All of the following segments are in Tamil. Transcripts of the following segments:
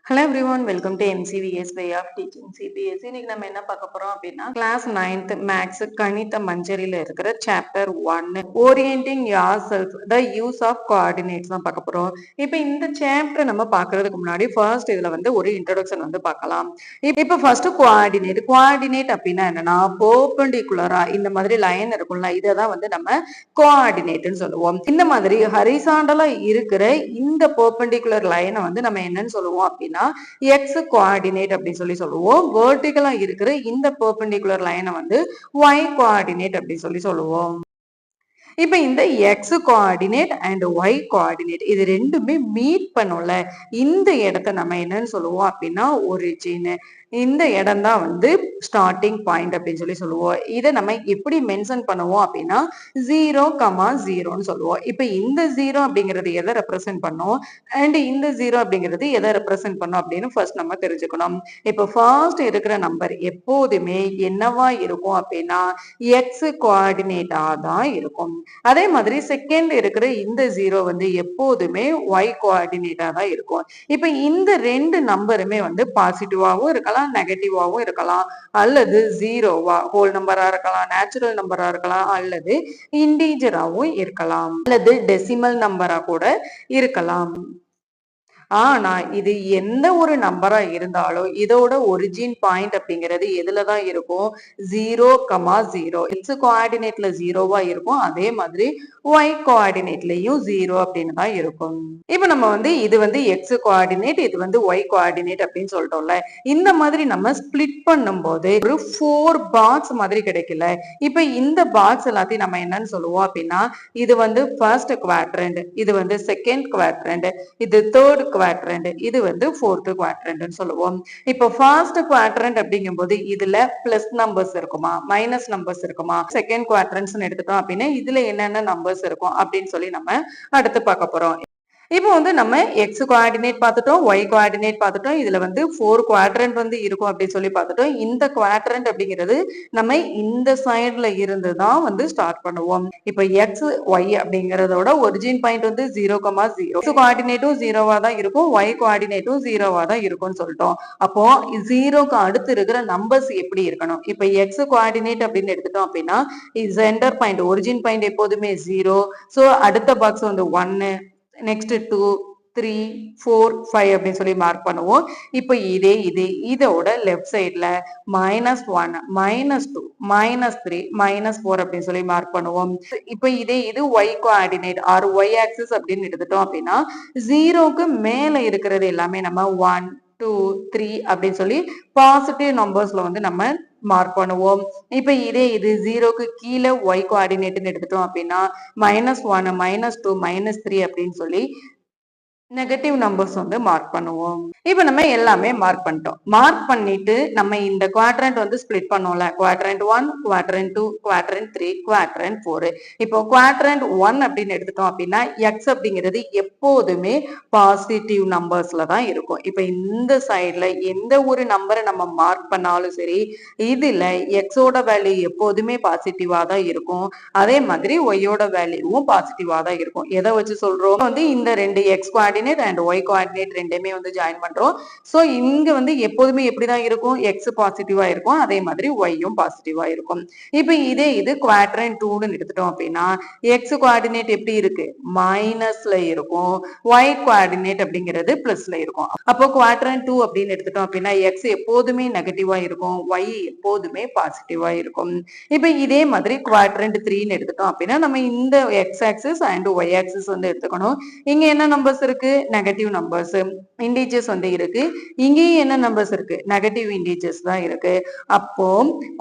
Hello everyone, welcome to MCVS way of teaching CBSE. இன்னைக்கு நம்ம என்ன பார்க்க போறோம் அப்படின்னா, கிளாஸ் 9th மேக்ஸ் கணித மஞ்சரில இருக்கிற chapter 1 orienting yourself the use of coordinates தான் பார்க்க போறோம். இப்போ இந்த சாப்டர் நம்ம பார்க்கறதுக்கு முன்னாடி ஃபர்ஸ்ட் இதுல வந்து ஒரு இன்ட்ரோடக்ஷன் வந்து பார்க்கலாம். இப்போ ஃபர்ஸ்ட் கோஆர்டினேட் அப்படின்னா என்னன்னா, பெர்பெண்டிகுலரா இந்த மாதிரி லைன் இருக்கும்ல, இதை தான் வந்து நம்ம கோஆர்டினேட்னு சொல்லுவோம். இந்த மாதிரி ஹரிசாண்டலா இருக்கிற இந்த பெர்பெண்டிகுலர் லைனை வந்து நம்ம என்னன்னு சொல்லுவோம் அப்படின்னா எக்ஸ் கோஆர்டினேட் அப்படின்னு சொல்லி சொல்லுவோம். வெர்டிகலா இருக்கிற இந்த பெர்பெண்டிகுலர் லைனை வந்து ஒய் கோஆர்டினேட் அப்படின்னு சொல்லி சொல்லுவோம். இப்ப இந்த X coordinate and Y coordinate இது ரெண்டுமே மீட் பண்ணும்ல, இந்த இடத்த நம்ம என்னன்னு சொல்லுவோம் அப்படின்னா ஒரிஜின். இந்த இடம் தான் வந்து ஸ்டார்டிங் பாயிண்ட் அப்படின்னு சொல்லி சொல்லுவோம். இதை நம்ம எப்படி மென்ஷன் பண்ணுவோம் அப்படின்னா 0,0ன்னு சொல்லுவோம். இப்ப இந்த 0 அப்படிங்கிறது எதை ரெப்ரசென்ட் பண்ணும் அண்ட் இந்த 0 அப்படிங்கிறது எதை ரெப்ரசென்ட் பண்ணும் அப்படின்னு ஃபர்ஸ்ட் நம்ம தெரிஞ்சுக்கணும். இப்ப ஃபர்ஸ்ட் இருக்கிற நம்பர் எப்போதுமே என்னவா இருக்கும் அப்படின்னா எக்ஸ் கோஆர்டினேட்டா தான் இருக்கும். அதே மாதிரி செகண்ட் இருக்கிற இந்த 0 வந்து எப்போதுமே ஒய் கோஆர்டினேட்டா தான் இருக்கும். இப்ப இந்த ரெண்டு நம்பருமே வந்து பாசிட்டிவாவும் இருக்கலாம், நெகட்டிவாவும் இருக்கலாம், அல்லது ஜீரோவா ஹோல் நம்பரா இருக்கலாம், நேச்சுரல் நம்பரா இருக்கலாம், அல்லது இன்டீஜராவும் இருக்கலாம், அல்லது டெசிமல் நம்பரா கூட இருக்கலாம். ஆனா இது எந்த ஒரு நம்பரா இருந்தாலும் இதோட ஒரிஜின் பாயிண்ட் அப்படிங்கிறது எதுலதான் இருக்கும்? 0,0. எக்ஸ் கோஆர்டினேட்ல 0வா இருக்கும், அதே மாதிரி ஒய் கோஆர்டினேட்லயும் 0 அப்படின்னு தான் இருக்கும். இப்ப நம்ம வந்து இது வந்து எக்ஸ் கோஆர்டினேட், இது வந்து ஒய் கோஆர்டினேட் அப்படின்னு சொல்லிட்டோம்ல. இந்த மாதிரி நம்ம ஸ்பிளிட் பண்ணும்போது ஒரு 4 பாக்ஸ் மாதிரி கிடைக்கல. இப்ப இந்த பாக்ஸ் எல்லாத்தையும் நம்ம என்னன்னு சொல்லுவோம் அப்படின்னா, இது வந்து ஃபர்ஸ்ட் குவாட்ரண்ட், இது வந்து செகண்ட் குவாட்ரண்ட், இது தேர்ட் குவாட்ரண்ட், இது வந்து ஃபோர்த் குவாட்ரண்ட்னு சொல்லுவோம். இப்போ ஃபர்ஸ்ட் குவாட்ரண்ட் அப்படிங்கும்போது இதுல பிளஸ் நம்பர்ஸ் இருக்குமா, மைனஸ் நம்பர்ஸ் இருக்குமா, செகண்ட் குவாட்ரண்ட்ஸ் எடுத்துட்டோம் அப்படின்னா இதுல என்னென்ன நம்பர்ஸ் இருக்கும் அப்படின்னு சொல்லி நம்ம அடுத்து பார்க்க போறோம். இப்போ வந்து நம்ம எக்ஸ் கோஆர்டினேட் பார்த்துட்டோம், ஒய் கோஆர்டினேட் பார்த்துட்டோம், இதுல வந்து 4 குவாட்ரண்ட் வந்து இருக்கும் அப்படின்னு சொல்லி பார்த்துட்டோம். இந்த குவாட்ரண்ட் அப்படிங்கிறது நம்ம இந்த சைட்ல இருந்து தான் வந்து ஸ்டார்ட் பண்ணுவோம். இப்போ எக்ஸ் ஒய் அப்படிங்கறதோட ஒரிஜின் பாயிண்ட் வந்து 0,0. எக்ஸ் கோஆர்டினேட்டும் 0வா தான் இருக்கும், ஒய் கோஆர்டினேட்டும் 0வா தான் இருக்கும்னு சொல்லிட்டோம். அப்போ 0க்கு அடுத்து இருக்கிற நம்பர்ஸ் எப்படி இருக்கணும்? இப்போ எக்ஸ் கோஆர்டினேட் அப்படின்னு எடுத்துட்டோம் அப்படின்னா சென்டர் பாயிண்ட் ஒரிஜின் பாயிண்ட் எப்போதுமே 0. ஸோ அடுத்த பாக்ஸ் வந்து 1, நெக்ஸ்ட் 2, 3, 4, 5 அப்படின்னு சொல்லி மார்க் பண்ணுவோம். இப்போ இதோட லெஃப்ட் சைட்ல -1, -2, -3, -4 அப்படின்னு சொல்லி மார்க் பண்ணுவோம். இப்போ இது Y coordinate or Y axis அப்படின்னு எடுத்துட்டோம் அப்படின்னா 0க்கு மேல இருக்கிறது எல்லாமே நம்ம 1, 2, 3 அப்படின்னு சொல்லி பாசிட்டிவ் நம்பர்ஸ்ல வந்து நம்ம மார்க் பண்ணுவோம். இப்ப இது 0க்கு கீழே ஒய் கோஆர்டினேட்னு எடுத்துட்டோம் அப்படின்னா -1, -2, -3 அப்படின்னு சொல்லி நெகட்டிவ் நம்பர்ஸ் வந்து மார்க் பண்ணுவோம். இப்ப நம்ம எல்லாமே மார்க் பண்ணிட்டோம். மார்க் பண்ணிட்டு நம்ம இந்த குவாட்ரண்ட் வந்து ஸ்பிளிட் பண்ணோம்ல, குவாட்ரண்ட் 1, குவாட்ரண்ட் 2, குவாட்ரண்ட் 3, குவாட்ரண்ட் 4. இப்போ குவாட்ரண்ட் 1 அப்படின்னு எடுத்துட்டோம் அப்படின்னா எக்ஸ் அப்படிங்கிறது எப்போதுமே பாசிட்டிவ் நம்பர்ஸ்ல தான் இருக்கும். இப்ப இந்த சைட்ல எந்த ஒரு நம்பரை நம்ம மார்க் பண்ணாலும் சரி, இதுல எக்ஸோட வேல்யூ எப்போதுமே பாசிட்டிவா தான் இருக்கும், அதே மாதிரி ஒய்யோட வேல்யூவும் பாசிட்டிவா தான் இருக்கும். எதை வச்சு சொல்றோம் வந்து இந்த ரெண்டு X quadrant and Y coordinate ரெண்டுமே வந்து ஜாயின் பண்றோம். சோ இங்க வந்து எப்போதுமே எப்படிதான் இருக்கும்? எக்ஸ் பாசிட்டிவா இருக்கும், அதே மாதிரி ஒய்யும் பாசிட்டிவா இருக்கும். இப்போ இது குவாட்ரண்ட் 2ன்னு எடுத்துட்டோம் அப்படின்னா எக்ஸ் கோஆர்டினேட் எப்படி இருக்கு? மைனஸ்ல இருக்கும், ஒய் கோஆர்டினேட் அப்படிங்கிறது பிளஸ்ல இருக்கும். அப்போ குவாட்ரண்ட் 2 அப்படின்னு எடுத்துட்டோம் அப்படின்னா எக்ஸ் எப்போதுமே நெகட்டிவா இருக்கும், ஒய் எப்போதுமே பாசிட்டிவா இருக்கும். இப்போ இதே மாதிரி குவாட்ரண்ட் 3ன்னு எடுத்துட்டோம் அப்படின்னா நம்ம இந்த X axis and Y axis வந்து எடுத்துக்கணும். இங்க என்ன நம்பர்ஸ் இருக்கு? நெகட்டிவ் நம்பர்ஸ், இண்டீஜர்ஸ் வந்து இருக்கு. இங்கேயும் என்ன நம்பர்ஸ் இருக்கு? நெகட்டிவ் இண்டீஜர்ஸ் தான் இருக்கு. அப்போ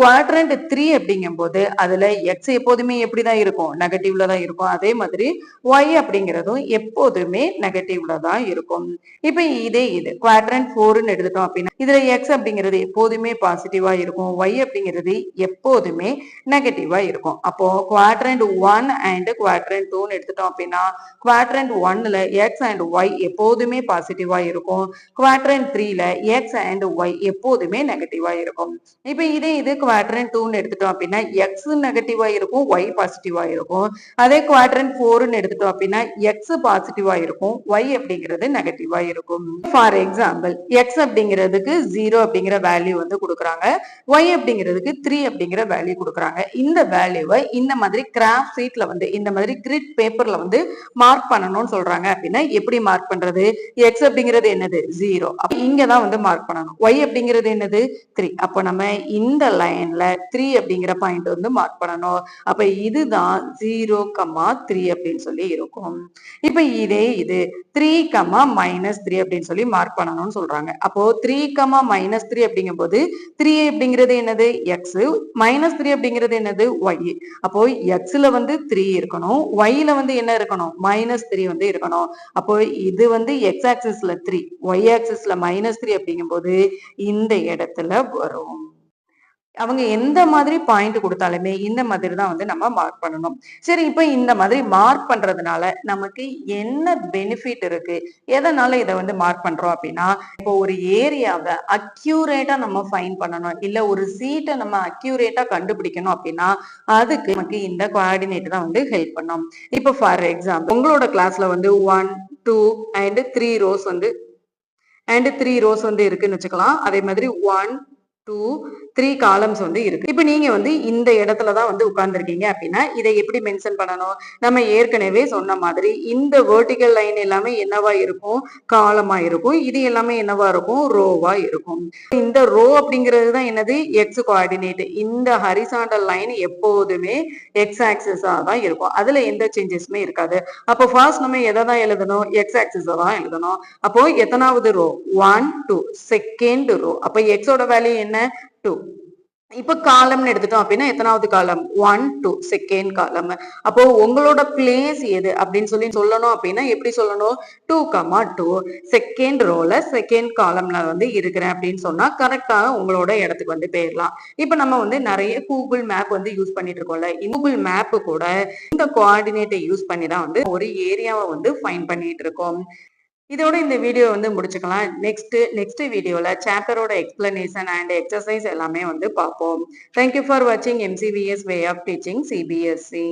குவாட்ரண்ட் 3 அப்படிங்கும்போது அதுல எக்ஸ் எப்போதுமே எப்படிதான் இருக்கும்? நெகட்டிவ்ல தான் இருக்கும், அதே மாதிரி ஒய் அப்படிங்கிறதும் எப்போதுமே நெகட்டிவ்ல தான் இருக்கும். இப்ப இது குவாட்ரண்ட் 4ன்னு எடுத்துட்டோம் அப்படின்னா இதுல எக்ஸ் அப்படிங்கிறது எப்போதுமே பாசிட்டிவா இருக்கும், ஒய் அப்படிங்கிறது எப்போதுமே நெகட்டிவா இருக்கும். அப்போ குவாட்ரண்ட் 1 அண்ட் குவாட்ரண்ட் 2ன்னு எடுத்துட்டோம் அப்படின்னா குவாட்ரண்ட் 1ல எக்ஸ் அண்ட் y எப்போதுமே பாசிட்டிவா இருக்கும். குவாட்ரண்ட் 3ல x அண்ட் y எப்போதுமே நெகட்டிவா இருக்கும். இப்ப இதே இது குவாட்ரண்ட் 2ன்னு எடுத்துட்டோம் அப்படின்னா x நெகட்டிவா இருக்கும், y பாசிட்டிவா இருக்கும். அதே குவாட்ரண்ட் 4ன்னு எடுத்துட்டோம் அப்படின்னா x பாசிட்டிவா இருக்கும், y அப்படிங்கிறது நெகட்டிவா இருக்கும். ஃபார் எக்ஸாம்பிள் x அப்படிங்கிறதுக்கு 0 அப்படிங்கிற வேல்யூ வந்து கொடுக்குறாங்க, y அப்படிங்கிறதுக்கு 3 அப்படிங்கிற வேல்யூ கொடுக்குறாங்க. இந்த வேல்யூவை இந்த மாதிரி கிராஃப் ஷீட்ல வந்து இந்த மாதிரி கிரிட் பேப்பர்ல வந்து மார்க் பண்ணணும்னு சொல்றாங்க அப்படின்னா எப்படி மார்க் பண்றது? x அப்படிங்கிறது என்னது 0, அப்ப இங்கதான் வந்து மார்க் பண்ணணும். y அப்படிங்கிறது என்னது 3, அப்போ நம்ம இந்த லைன்ல 3 அப்படிங்கிற பாயிண்ட் வந்து மார்க் பண்ணணும். அப்ப இதுதான் 0,3 அப்படின்னு சொல்லி இருக்கும். இப்ப இதே இது 3,-3 அப்படின்னு சொல்லி மார்க் பண்ணணும்னு சொல்றாங்க. அப்போ 3,-3 அப்படிங்கும் போது 3 அப்படிங்கிறது என்னது x, -3 அப்படிங்கிறது என்னது y. அப்போ xல வந்து 3 இருக்கணும், yல வந்து என்ன இருக்கணும் -3 வந்து இருக்கணும். அப்போ இது வந்து x ஆக்சிஸ்ல 3, y ஆக்சிஸ்ல -3 அப்படிங்கும் போது இந்த இடத்துல வரும். அவங்க எந்த மாதிரி பாயிண்ட் கொடுத்தாலுமே இந்த மாதிரி தான் வந்து நம்ம மார்க் பண்ணணும். சரி, இப்ப இந்த மாதிரி மார்க் பண்றதுனால நமக்கு என்ன பெனிஃபிட் இருக்கு, எதனால இதை வந்து மார்க் பண்றோம் அப்படின்னா, இப்போ ஒரு ஏரியாவை அக்யூரேட்டா நம்ம ஃபைன் பண்ணணும், இல்ல ஒரு சீட்டை நம்ம அக்யூரேட்டா கண்டுபிடிக்கணும் அப்படின்னா அதுக்கு நமக்கு இந்த கோஆர்டினேட் தான் வந்து ஹெல்ப் பண்ணும். இப்போ ஃபார் எக்ஸாம்பிள் உங்களோட கிளாஸ்ல வந்து 1, 2 and 3 ரோஸ் வந்து இருக்குன்னு வச்சுக்கலாம். அதே மாதிரி 1, 2, 3 காலம்ஸ் வந்து இருக்கு. இப்ப நீங்க வந்து இந்த இடத்துலதான் வந்து உட்கார்ந்துருக்கீங்க அப்படின்னா இதை எப்படி மென்ஷன் பண்ணணும்? நம்ம ஏற்கனவே சொன்ன மாதிரி இந்த வெர்டிகல் லைன் எல்லாமே என்னவா இருக்கும்? காலமா இருக்கும். இது எல்லாமே என்னவா இருக்கும்? ரோவா இருக்கும். இந்த ரோ அப்படிங்கிறது தான் என்னது எக்ஸ் கோஆர்டினேட். இந்த ஹரிசாண்டல் லைன் எப்போதுமே எக்ஸ் ஆக்சிஸா தான் இருக்கும், அதுல எந்த சேஞ்சஸுமே இருக்காது. அப்போ ஃபர்ஸ்ட் நம்ம எதை தான் எழுதணும்? எக்ஸ் ஆக்சிஸா தான் எழுதணும். அப்போ எத்தனாவது ரோ? 1, 2, second row. அப்ப எக்ஸோட வேல்யூ என்ன? 2. இப்ப காலம்னு எடுத்துட்டோம் அப்படின்னா எத்தனாவது காலம்? 1, 2, செகண்ட் காலம். அப்போ உங்களோட பிளேஸ் எது அப்படின்னு சொல்லணும் அப்படின்னா எப்படி சொல்லணும்? 2,2 செகண்ட் ரோல செகண்ட் காலம்ல வந்து இருக்கிறேன் அப்படின்னு சொன்னா கரெக்டா உங்களோட இடத்துக்கு வந்து போயிடலாம். இப்ப நம்ம வந்து நிறைய கூகுள் மேப் வந்து யூஸ் பண்ணிட்டு இருக்கோம்ல, கூகுள் மேப் கூட இந்த கோஆர்டினேட்டை யூஸ் பண்ணி தான் வந்து ஒரு ஏரியாவை வந்து ஃபைண்ட் பண்ணிட்டு இருக்கோம். இதோட இந்த வீடியோ வந்து முடிச்சுக்கலாம். நெக்ஸ்ட் வீடியோல சாப்டரோட எக்ஸ்பிளனேஷன் அண்ட் எக்ஸசைஸ் எல்லாமே வந்து பார்ப்போம். தேங்க்யூ ஃபார் வாட்சிங் MCVS way of teaching CBSE.